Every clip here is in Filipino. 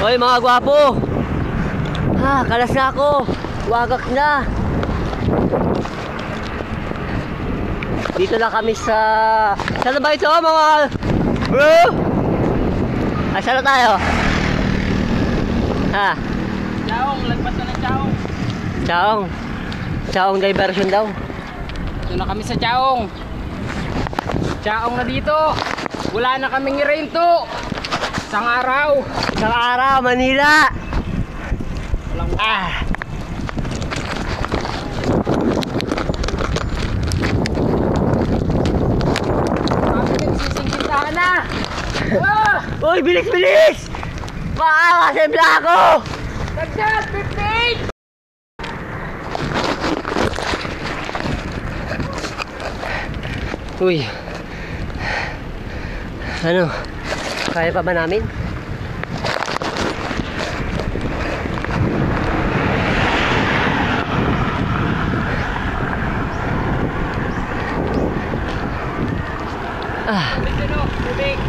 Hoy mga gwapo. Kalas na ako. Wagak na. Dito na kami sa... Saan na ba ito mga... Saan na tayo? Chaong, lagpas na ng Chaong. Chaong diversion daw. Ito na kami sa Chaong. Chaong na dito. Wala na kaming rento. Isang araw, Manila. walang sisingkitahan na. Uy, bilis! Makakasembla ako! Dagdag, 58! Uy. Ano? Kaya pa ba namin? Tubig.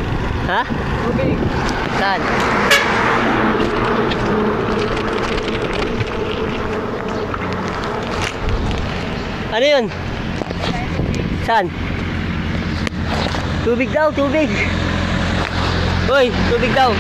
Ha? Tubig. Saan? Ano yun? Saan? Tubig daw, tubig. Uy, tubig daw.